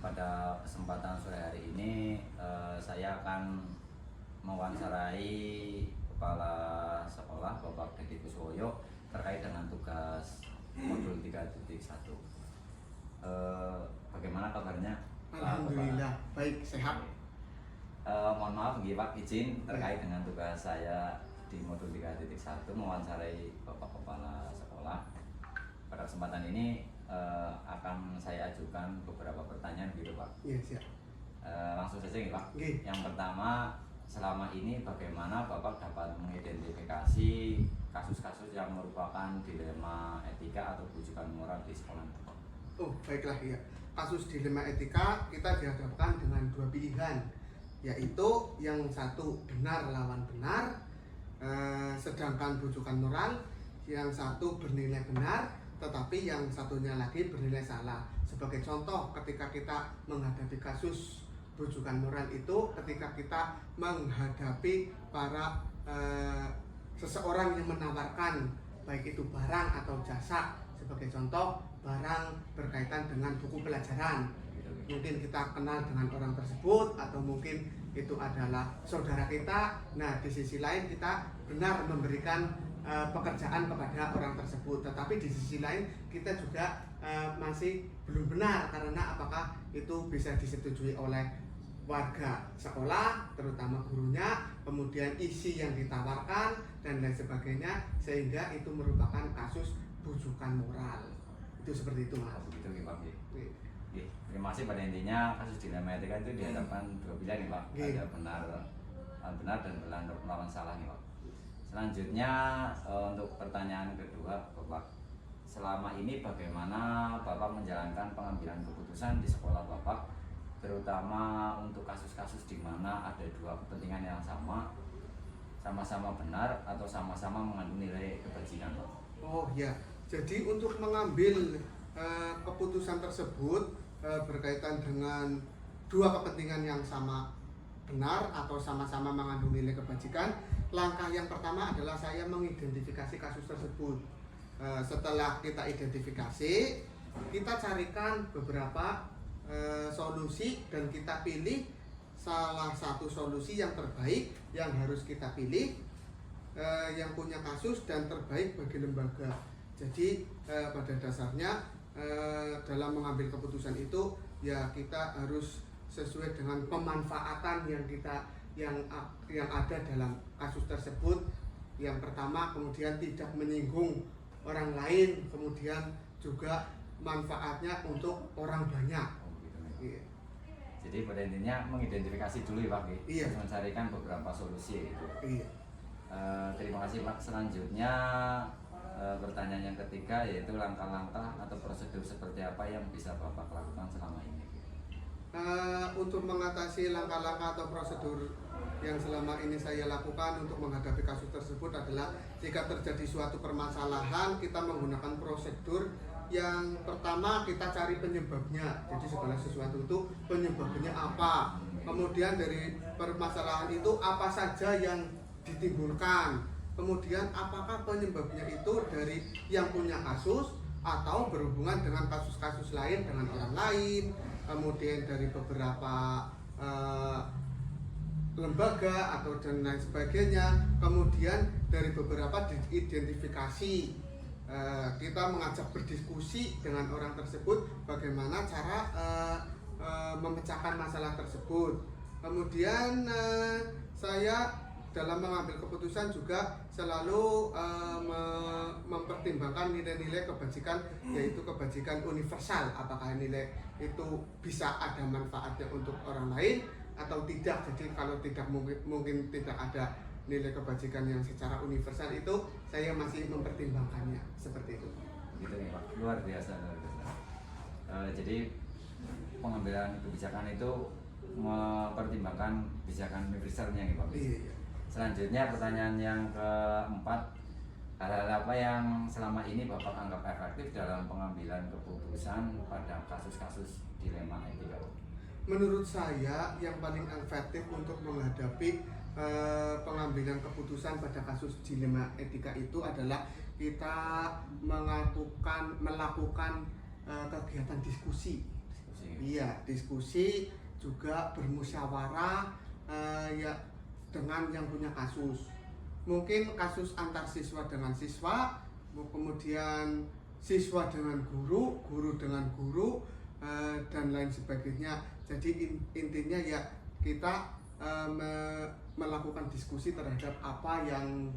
pada kesempatan sore hari ini saya akan mewawancarai Kepala Sekolah Bapak Dedi Kuswoyo terkait dengan tugas modul 3.1. Bagaimana kabarnya? Alhamdulillah, baik, sehat. Mohon maaf nggih Pak, izin terkait dengan tugas saya di modul 3.1 mewawancarai Bapak Kepala Sekolah. Pada kesempatan ini akan saya ajukan beberapa pertanyaan gitu Pak. Iya, siap. Langsung saja nih Pak. Oke. Yang pertama, selama ini bagaimana Bapak dapat mengidentifikasi kasus-kasus yang merupakan dilema etika atau bujukan moral di sekolah Bapak? Oh, baiklah ya. Kasus dilema etika kita dihadapkan dengan dua pilihan, yaitu yang satu benar lawan benar, sedangkan bujukan moral yang satu bernilai benar, tetapi yang satunya lagi bernilai salah. Sebagai contoh, ketika kita menghadapi kasus bujukan moral itu, ketika kita menghadapi para seseorang yang menawarkan baik itu barang atau jasa. Sebagai contoh, barang berkaitan dengan buku pelajaran. Mungkin kita kenal dengan orang tersebut, atau mungkin itu adalah saudara kita. Nah, di sisi lain kita benar memberikan pekerjaan kepada orang tersebut, tetapi di sisi lain kita juga masih belum benar, karena apakah itu bisa disetujui oleh warga sekolah, terutama gurunya, kemudian isi yang ditawarkan dan lain sebagainya, sehingga itu merupakan kasus bujukan moral. Itu seperti itu, Mas. Begitu nih Pak. Terima kasih. Pada intinya kasus dilema etika itu dihadapkan dua pilihan nih Pak. Ada benar dan benar melawan salah nih Pak. Selanjutnya untuk pertanyaan kedua Bapak, selama ini bagaimana Bapak menjalankan pengambilan keputusan di sekolah Bapak, terutama untuk kasus-kasus di mana ada dua kepentingan yang sama-sama benar atau sama-sama mengandung nilai kebajikan Pak? Oh ya, jadi untuk mengambil keputusan tersebut berkaitan dengan dua kepentingan yang sama benar atau sama-sama mengandung nilai kebajikan, langkah yang pertama adalah saya mengidentifikasi kasus tersebut. Setelah kita identifikasi, kita carikan beberapa solusi dan kita pilih salah satu solusi yang terbaik yang harus kita pilih, yang punya kasus dan terbaik bagi lembaga. Jadi pada dasarnya dalam mengambil keputusan itu ya kita harus sesuai dengan pemanfaatan yang ada dalam kasus tersebut. Yang pertama, kemudian tidak menyinggung orang lain, kemudian juga manfaatnya untuk orang banyak. Iya. Jadi pada intinya mengidentifikasi dulu ya Pak, iya. Mencarikan beberapa solusi itu. Iya. Terima kasih Pak. Selanjutnya pertanyaan yang ketiga, yaitu langkah-langkah atau prosedur seperti apa yang bisa Bapak lakukan selama ini? Untuk mengatasi langkah-langkah atau prosedur yang selama ini saya lakukan untuk menghadapi kasus tersebut adalah jika terjadi suatu permasalahan, kita menggunakan prosedur. Yang pertama, kita cari penyebabnya. Jadi segala sesuatu itu penyebabnya apa, kemudian dari permasalahan itu apa saja yang ditimbulkan, kemudian apakah penyebabnya itu dari yang punya kasus atau berhubungan dengan kasus-kasus lain dengan orang lain, kemudian dari beberapa lembaga atau dan lain sebagainya, kemudian dari beberapa identifikasi. Kita mengajak berdiskusi dengan orang tersebut bagaimana cara memecahkan masalah tersebut. Kemudian saya dalam mengambil keputusan juga selalu mempertimbangkan nilai-nilai kebajikan, yaitu kebajikan universal. Apakah nilai itu bisa ada manfaatnya untuk orang lain atau tidak. Jadi kalau tidak mungkin tidak ada nilai kebajikan yang secara universal, itu saya masih mempertimbangkannya seperti itu. Gitu nih Pak, luar biasa. Jadi pengambilan kebijakan itu mempertimbangkan kebijakan universalnya nih Pak. Iya. Selanjutnya pertanyaan yang keempat, hal-hal apa yang selama ini Bapak anggap efektif dalam pengambilan keputusan pada kasus-kasus dilema etika? Menurut saya yang paling efektif untuk menghadapi pengambilan keputusan pada kasus dilema etika itu adalah kita melakukan kegiatan diskusi Iya, diskusi juga bermusyawarah ya dengan yang punya kasus. Mungkin kasus antar siswa dengan siswa, kemudian siswa dengan guru, guru dengan guru, dan lain sebagainya. Jadi intinya ya kita melakukan diskusi terhadap apa yang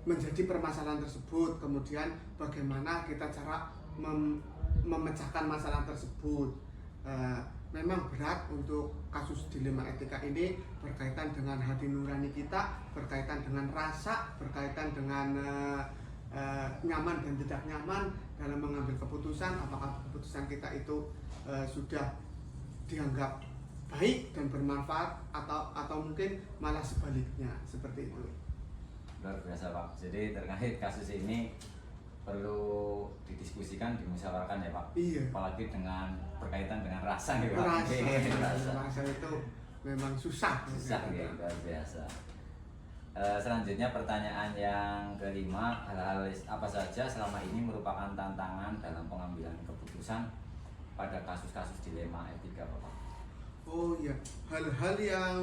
menjadi permasalahan tersebut, kemudian bagaimana kita cara memecahkan masalah tersebut. Memang berat untuk kasus dilema etika ini, berkaitan dengan hati nurani kita, berkaitan dengan rasa, berkaitan dengan nyaman dan tidak nyaman dalam mengambil keputusan. Apakah keputusan kita itu sudah dianggap baik dan bermanfaat atau mungkin malah sebaliknya, seperti itu. Luar biasa Pak. Jadi terkait kasus ini perlu didiskusikan, dimusyawarahkan ya Pak. Iya. Apalagi dengan berkaitan dengan rasa nih Pak. Rasa itu memang susah. Susah ya, luar biasa. Selanjutnya pertanyaan yang kelima, hal-hal apa saja selama ini merupakan tantangan dalam pengambilan keputusan pada kasus-kasus dilema etika Bapak? Oh iya, hal-hal yang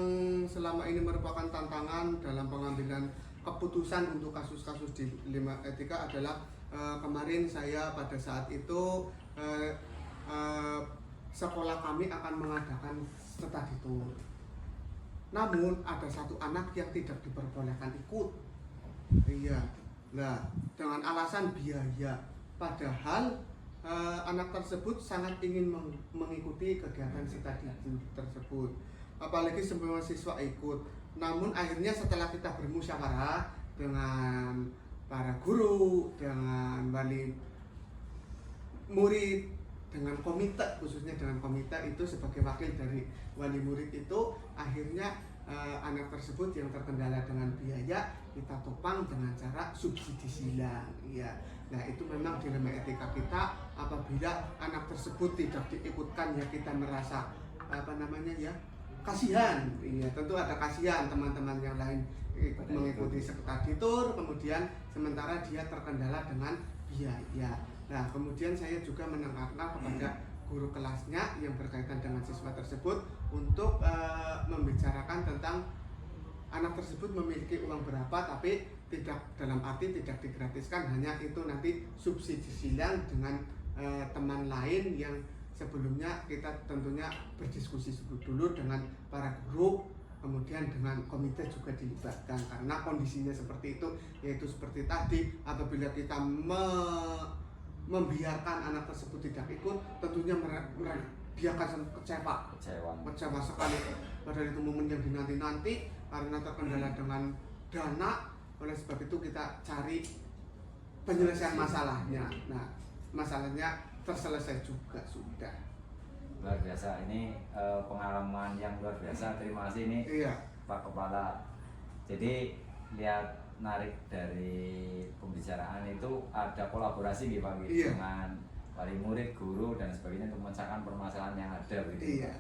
selama ini merupakan tantangan dalam pengambilan keputusan untuk kasus-kasus dilema etika adalah kemarin saya pada saat itu sekolah kami akan mengadakan study tour. Namun ada satu anak yang tidak diperbolehkan ikut. Iya. Nah, dengan alasan biaya. Padahal anak tersebut sangat ingin mengikuti kegiatan study tour tersebut. Apalagi semua siswa ikut. Namun akhirnya setelah kita bermusyawarah dengan para guru, dengan wali murid, dengan komite, khususnya dengan komite itu sebagai wakil dari wali murid itu, akhirnya anak tersebut yang terkendala dengan biaya kita topang dengan cara subsidi silang. Ya, nah itu memang dilema etika kita. Apabila anak tersebut tidak diikutkan, ya kita merasa kasihan. Iya, tentu ada kasihan teman-teman yang lain mengikuti study tour, kemudian sementara dia terkendala dengan biaya. Nah, kemudian saya juga menekankan kepada guru kelasnya yang berkaitan dengan siswa tersebut untuk membicarakan tentang anak tersebut memiliki uang berapa, tapi tidak dalam arti tidak digratiskan, hanya itu nanti subsidi silang dengan teman lain yang sebelumnya kita tentunya berdiskusi dulu dengan para guru, kemudian dengan komite juga dilibatkan, karena kondisinya seperti itu, yaitu seperti tadi, apabila kita membiarkan anak tersebut tidak ikut, tentunya dia akan kecewa sekali. Padahal itu momen yang dinanti-nanti, karena terkendala dengan dana. Oleh sebab itu kita cari penyelesaian masalahnya. Nah, masalahnya terselesai juga sudah. Luar biasa, ini pengalaman yang luar biasa. Terima kasih ini Iya. Pak Kepala. Jadi lihat narik dari pembicaraan itu ada kolaborasi gitu Pak, Iya. dengan wali murid, guru dan sebagainya untuk memecahkan permasalahan yang ada gitu. Iya.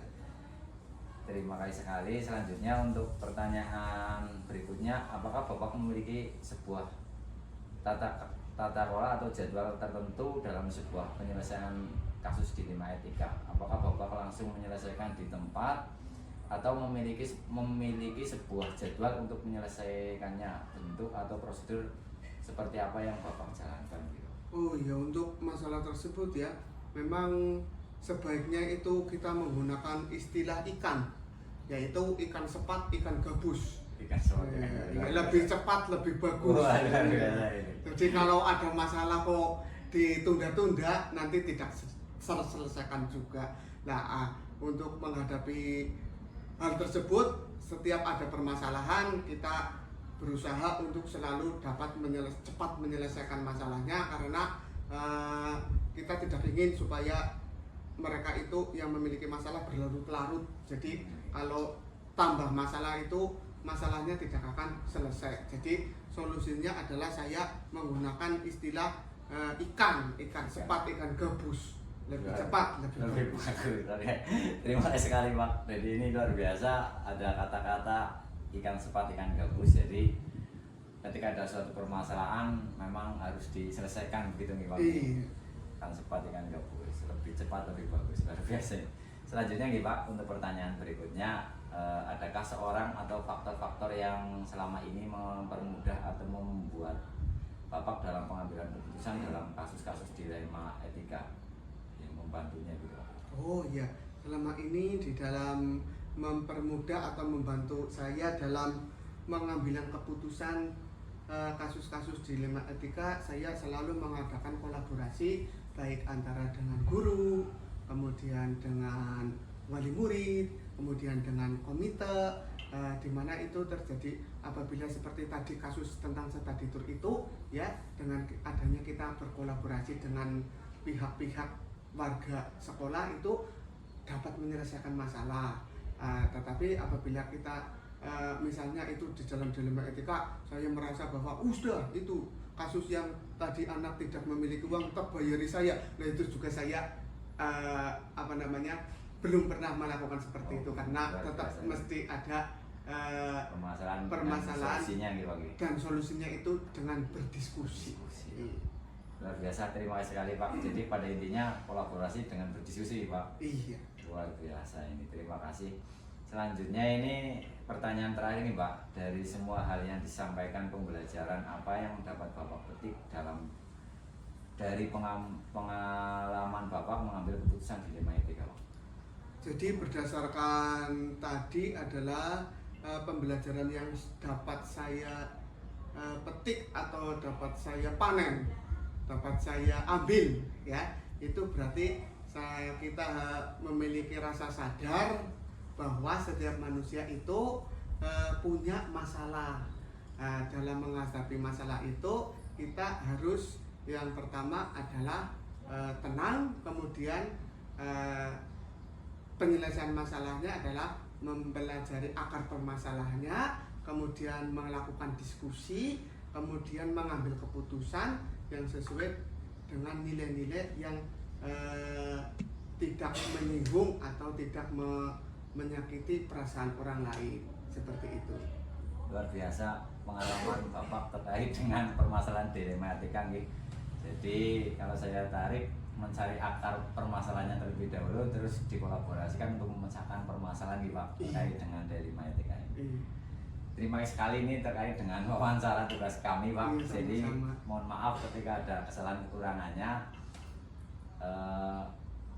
Terima kasih sekali. Selanjutnya untuk pertanyaan berikutnya, apakah Bapak memiliki sebuah tata kelola atau jadwal tertentu dalam sebuah penyelesaian kasus dilema etika? Apakah Bapak langsung menyelesaikan di tempat atau memiliki sebuah jadwal untuk menyelesaikannya, bentuk atau prosedur seperti apa yang Bapak jalankan gitu? Oh iya, untuk masalah tersebut ya, memang sebaiknya itu kita menggunakan istilah ikan, yaitu ikan sepat, ikan gabus. Ikan sepat, lebih cepat, lebih bagus. Jadi kalau ada masalah kok ditunda-tunda, nanti tidak selesaikan juga. Nah, untuk menghadapi hal tersebut, setiap ada permasalahan kita berusaha untuk selalu dapat cepat menyelesaikan masalahnya, karena kita tidak ingin supaya mereka itu yang memiliki masalah berlarut-larut. Jadi kalau tambah masalah itu, masalahnya tidak akan selesai. Jadi solusinya adalah saya menggunakan istilah ikan sepat, ikan gabus. Lebih cepat, lebih bagus. Terima kasih sekali Pak. Jadi ini luar biasa, ada kata-kata ikan sepat, ikan gabus. Jadi ketika ada suatu permasalahan memang harus diselesaikan begitu nih Pak. Iya. Ikan sepat, ikan gabus. lebih cepat, lebih bagus, luar biasa. Selanjutnya nih Pak, untuk pertanyaan berikutnya, adakah seorang atau faktor-faktor yang selama ini mempermudah atau membuat Bapak dalam pengambilan keputusan dalam kasus-kasus dilema etika yang membantunya gitu Pak? Oh iya, selama ini di dalam mempermudah atau membantu saya dalam mengambil keputusan kasus-kasus dilema etika, saya selalu mengadakan kolaborasi baik antara dengan guru, kemudian dengan wali murid, kemudian dengan komite, di mana itu terjadi apabila seperti tadi kasus tentang study tour itu, ya dengan adanya kita berkolaborasi dengan pihak-pihak warga sekolah itu dapat menyelesaikan masalah. Tetapi apabila kita misalnya itu di dalam dilema etika, saya merasa bahwa sudah itu kasus yang tadi anak tidak memiliki uang tetap bayari saya, nah itu juga saya belum pernah melakukan seperti itu karena tetap mesti ada permasalahan dan solusinya itu dengan berdiskusi. Luar biasa, terima kasih sekali Pak. Jadi pada intinya kolaborasi dengan berdiskusi Pak. Iya. Luar biasa ini, terima kasih. Selanjutnya ini pertanyaan terakhir nih Pak, dari semua hal yang disampaikan pembelajaran apa yang dapat Bapak petik dari pengalaman Bapak mengambil keputusan dilema etika Pak? Jadi berdasarkan tadi adalah pembelajaran yang dapat saya petik atau dapat saya panen, dapat saya ambil, ya itu berarti kita memiliki rasa sadar bahwa setiap manusia itu punya masalah. Dalam menghadapi masalah itu kita harus yang pertama adalah tenang, kemudian penyelesaian masalahnya adalah mempelajari akar permasalahannya, kemudian melakukan diskusi, kemudian mengambil keputusan yang sesuai dengan nilai-nilai yang tidak menyinggung atau tidak menyakiti perasaan orang lain, seperti itu. Luar biasa pengalaman Bapak terkait dengan permasalahan dilema etika nih. Jadi kalau saya tarik, mencari akar permasalahannya terlebih dahulu, terus dikolaborasikan untuk memecahkan permasalahan nih Pak terkait dengan dilema etika ini. Terima kasih sekali ini terkait dengan wawancara tugas kami Pak. Jadi mohon maaf ketika ada kesalahan kekurangannya.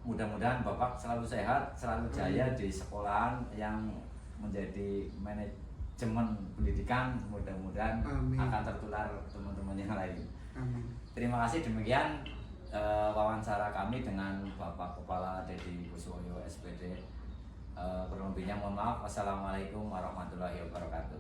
Mudah-mudahan Bapak selalu sehat, selalu jaya di sekolahan yang menjadi manajemen pendidikan. Mudah-mudahan akan tertular teman-teman yang lain. Amin. Terima kasih, demikian wawancara kami dengan Bapak Kepala Deddy Kuswoyo SPD. Kurang lebihnya mohon maaf. Wassalamualaikum warahmatullahi wabarakatuh.